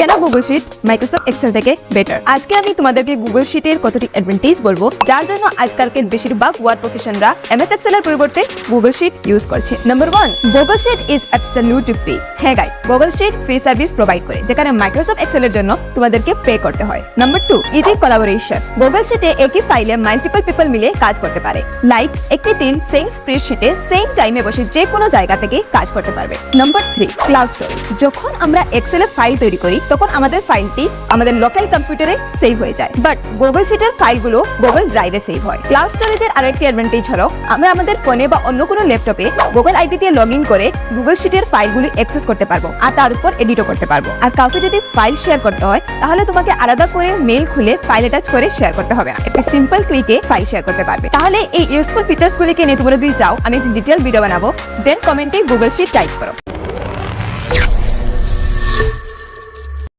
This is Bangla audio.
কেন গুগল শিট মাইক্রোসফট এক্সেল থেকে বেটার। আজকে আমি তোমাদেরকে গুগল শিটের কতটি অ্যাডভান্টেজ বলবো যার জন্য আজকালকে বেশিরভাগ ওয়ার্ড প্রফেশনরা এমএস এক্সেল এর পরিবর্তে গুগল শিট ইউজ করছে। Number 1, Google sheet is absolutely free. হ্যাঁ guys, Google sheet free service provide করে, যেখানে মাইক্রোসফট এক্সেল এর জন্য তোমাদেরকে পে করতে হয়। Number 2, easy collaboration. গুগল শিটে একই ফাইলে মাল্টিপল পিপল মিলে কাজ করতে পারে। লাইক একটি টিম সেম স্প্রেডশিটে সেম টাইমে বসে যে কোনো জায়গা থেকে কাজ করতে পারবে। Number 3, cloud storage. যখন আমরা এক্সেল এর ফাইল তৈরি করি তখন আমাদের ফাইলটি আমাদের লোকাল কম্পিউটারে সেভ হয়ে যায়, বাট গুগল শিটের ফাইলগুলো গুগল ড্রাইভে সেভ হয়। ক্লাউড স্টোরেজের আরেকটি অ্যাডভান্টেজ হলো আমরা আমাদের ফোনে বা অন্য কোনো ল্যাপটপে গুগল আইডি দিয়ে লগ ইন করে গুগল শিটের ফাইলগুলো অ্যাক্সেস করতে পারবো আর তার উপর এডিটও করতে পারবো। আর কাউকে যদি ফাইল শেয়ার করতে হয় তাহলে তোমাকে আলাদা করে মেইল খুলে ফাইল অ্যাটাচ করে শেয়ার করতে হবে না, একটি সিম্পল ক্লিকে ফাইল শেয়ার করতে পারবে। তাহলে এই ইউজফুল ফিচার্সগুলিকে নিয়ে তোমরা যদি চাও আমি একটি ডিটেইল ভিডিও বানাবো, দেন কমেন্টে গুগল শিট টাইপ করো।